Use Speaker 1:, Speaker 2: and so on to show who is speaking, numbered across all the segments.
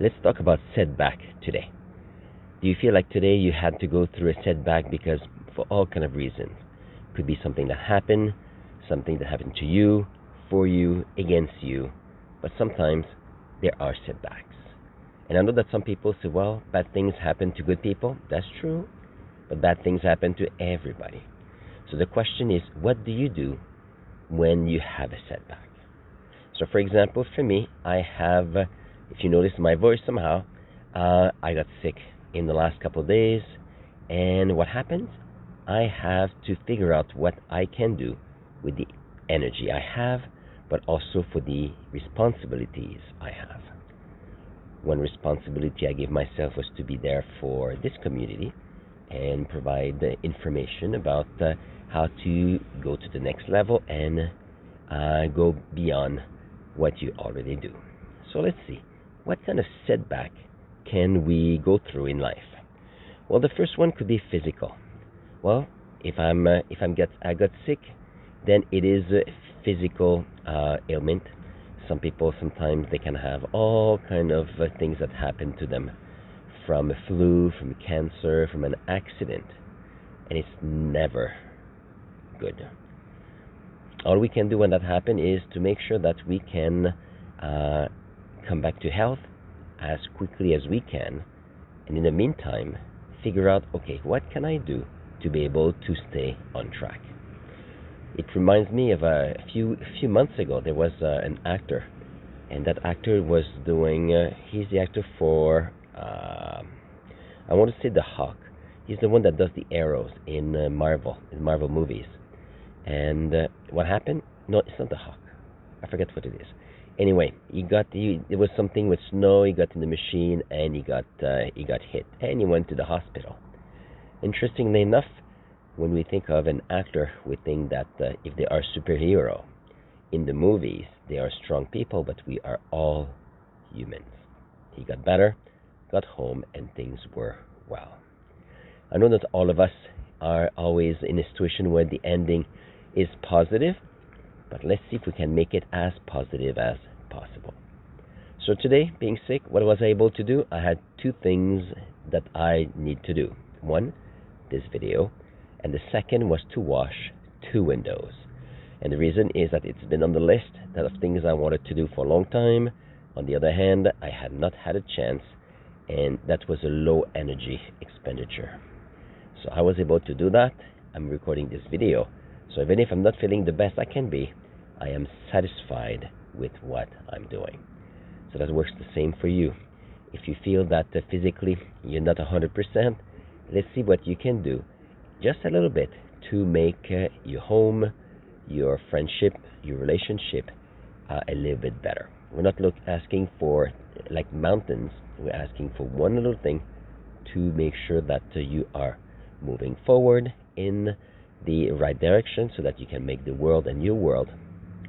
Speaker 1: Let's talk about setback today. Do you feel like today you had to go through a setback because for all kind of reasons? Could be something that happened to you, for you, against you, but sometimes there are setbacks. And I know that some people say, well, bad things happen to good people. That's true, but bad things happen to everybody. So the question is, what do you do when you have a setback? So, for example, for me, I have, if you notice my voice somehow, I got sick in the last couple of days. And what happens? I have to figure out what I can do with the energy I have, but also for the responsibilities I have. One responsibility I gave myself was to be there for this community and provide information about how to go to the next level and go beyond what you already do. So let's see, what kind of setback can we go through in life? Well, the first one could be physical. Well, I got sick, then it is a physical ailment. Some people sometimes they can have all kind of things that happen to them, from a flu, from cancer, from an accident, and it's never good. All we can do when that happens is to make sure that we can come back to health as quickly as we can, and in the meantime, figure out, okay, what can I do to be able to stay on track? It reminds me of a few months ago. There was an actor, and that actor was doing. He's the actor for. I want to say the Hawk. He's the one that does the arrows in Marvel movies. And what happened? No, it's not the Hawk. I forget what it is. Anyway, it was something with snow. He got in the machine and he got hit, and he went to the hospital. Interestingly enough, when we think of an actor, we think that if they are superhero in the movies, they are strong people, but we are all humans. He got better, got home, and things were well. I know that all of us are always in a situation where the ending is positive, but let's see if we can make it as positive as possible. So today, being sick, what was I able to do? I had two things that I need to do. One, this video, and the second was to wash two windows. And the reason is that it's been on the list of things I wanted to do for a long time. On the other hand, I had not had a chance, and that was a low energy expenditure. So I was able to do that. I'm recording this video. So even if I'm not feeling the best I can be, I am satisfied with what I'm doing. So that works the same for you. If you feel that physically you're not 100%, let's see what you can do, just a little bit, to make your home, your friendship, your relationship a little bit better. We're not asking for like mountains. We're asking for one little thing to make sure that you are moving forward in the right direction, so that you can make the world and your world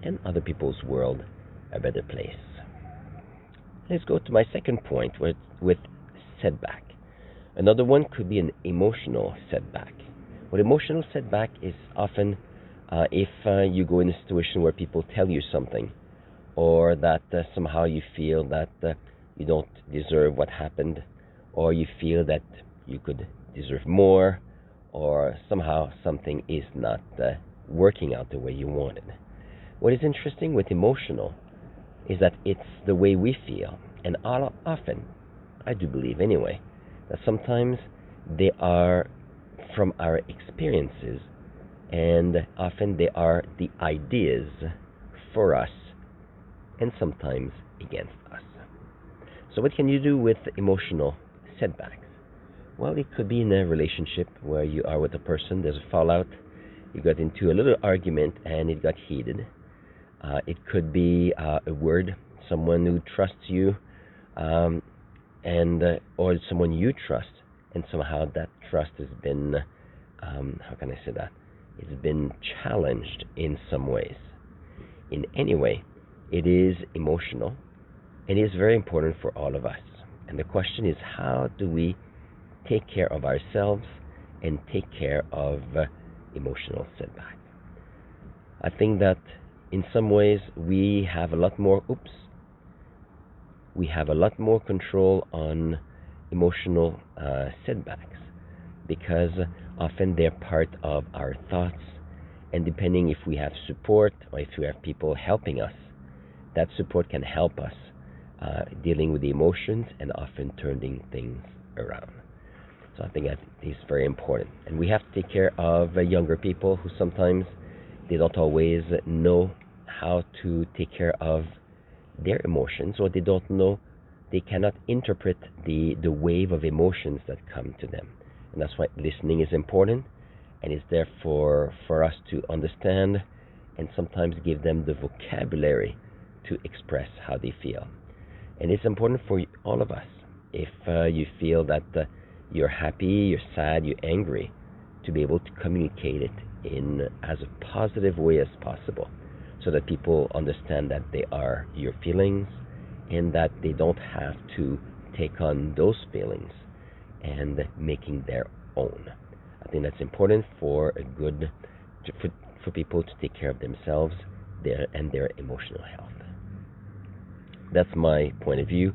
Speaker 1: and other people's world a better place. Let's go to my second point with setback. Another one could be an emotional setback. What emotional setback is often if you go in a situation where people tell you something, or that somehow you feel that you don't deserve what happened, or you feel that you could deserve more, or somehow something is not working out the way you wanted. What is interesting with emotional is that it's the way we feel, and often, I do believe anyway, that sometimes they are from our experiences, and often they are the ideas for us, and sometimes against us. So what can you do with emotional setbacks? Well, it could be in a relationship where you are with a person, there's a fallout, you got into a little argument and it got heated. It could be a word, someone who trusts you, or someone you trust, and somehow that trust has been, how can I say that? It's been challenged in some ways. In any way, it is emotional, and it is very important for all of us. And the question is, how do we take care of ourselves and take care of emotional setback? I think that in some ways we have a lot more oops. we have a lot more control on emotional setbacks because often they're part of our thoughts, and depending if we have support or if we have people helping us, that support can help us dealing with the emotions and often turning things around. So I think that is very important. And we have to take care of younger people who sometimes they don't always know how to take care of their emotions, or they don't know, they cannot interpret the wave of emotions that come to them. And that's why listening is important, and it's there for us to understand and sometimes give them the vocabulary to express how they feel. And it's important for all of us. If you feel that you're happy, you're sad, you're angry, to be able to communicate it in as a positive way as possible, so that people understand that they are your feelings and that they don't have to take on those feelings and making their own. I think that's important for a good for people to take care of themselves and their emotional health. That's my point of view.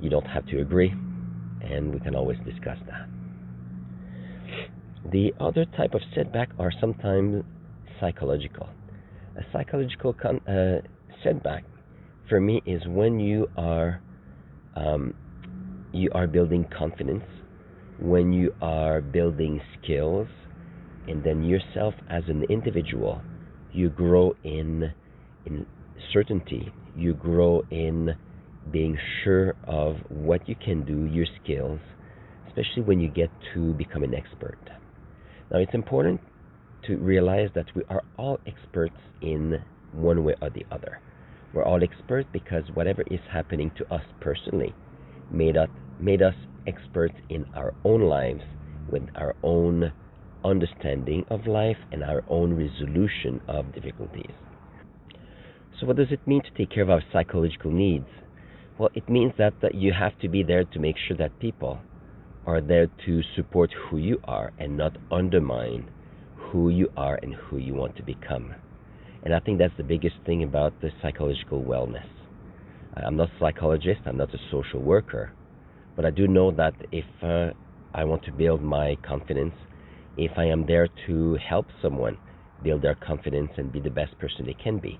Speaker 1: You don't have to agree, and we can always discuss that. The other type of setback are sometimes psychological. A psychological setback for me is when you are building confidence, when you are building skills, and then yourself as an individual, you grow in certainty, you grow in being sure of what you can do, your skills, especially when you get to become an expert. Now, it's important to realize that we are all experts in one way or the other. We're all experts because whatever is happening to us personally made us experts in our own lives with our own understanding of life and our own resolution of difficulties. So what does it mean to take care of our psychological needs? Well, it means that you have to be there to make sure that people are there to support who you are and not undermine who you are and who you want to become. And I think that's the biggest thing about the psychological wellness. I'm not a psychologist, I'm not a social worker, but I do know that if I want to build my confidence, if I am there to help someone build their confidence and be the best person they can be,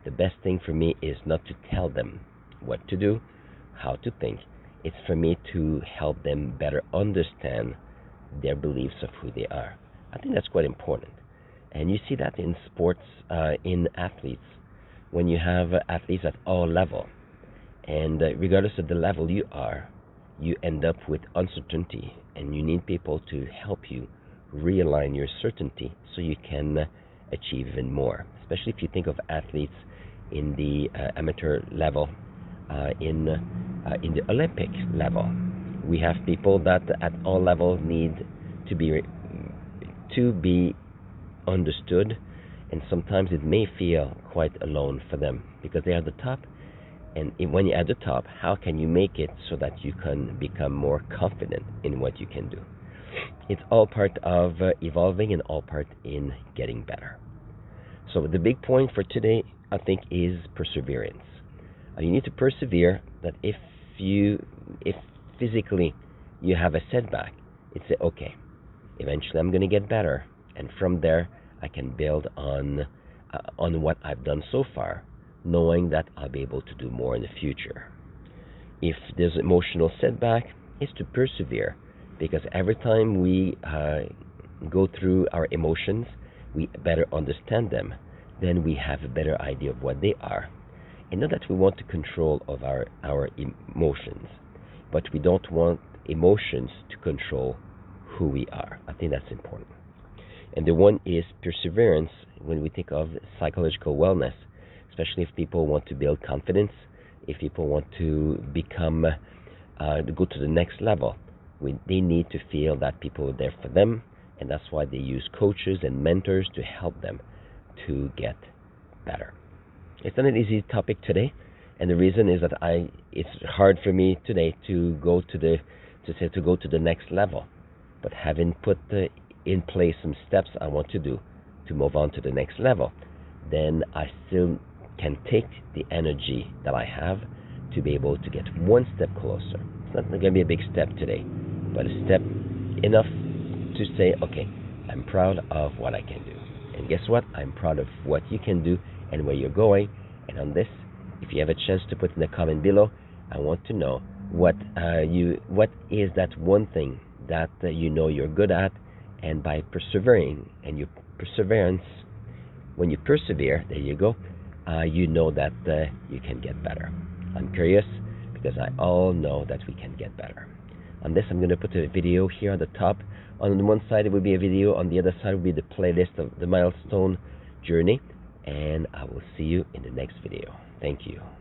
Speaker 1: the best thing for me is not to tell them what to do, how to think. It's for me to help them better understand their beliefs of who they are. I think that's quite important. And you see that in sports, in athletes, when you have athletes at all levels, and regardless of the level you are, you end up with uncertainty, and you need people to help you realign your certainty so you can achieve even more. Especially if you think of athletes in the amateur level, in the Olympic level, we have people that at all levels need to be understood, and sometimes it may feel quite alone for them because they are at the top. And when you're at the top, how can you make it so that you can become more confident in what you can do? It's all part of evolving and all part in getting better. So the big point for today, I think, is perseverance. You need to persevere. That if physically you have a setback, it's okay. Eventually, I'm going to get better, and from there, I can build on what I've done so far, knowing that I'll be able to do more in the future. If there's emotional setback, it's to persevere, because every time we go through our emotions, we better understand them. Then we have a better idea of what they are. And not that we want to control of our emotions, but we don't want emotions to control who we are. I think that's important. And the one is perseverance when we think of psychological wellness, especially if people want to build confidence, if people want to become, go to the next level. They need to feel that people are there for them, and that's why they use coaches and mentors to help them to get better. It's not an easy topic today, and the reason is that it's hard for me today to go to the next level. But having put in place some steps I want to do to move on to the next level, then I still can take the energy that I have to be able to get one step closer. It's not going to be a big step today, but a step enough to say, okay, I'm proud of what I can do. And guess what? I'm proud of what you can do and where you're going. And on this, if you have a chance to put in the comment below, I want to know what is that one thing that you know you're good at, and by persevering and your perseverance, when you persevere, there you go, you know that you can get better. I'm curious because I all know that we can get better. On this, I'm going to put a video here on the top. On one side, it will be a video. On the other side will be the playlist of the milestone journey. And I will see you in the next video. Thank you.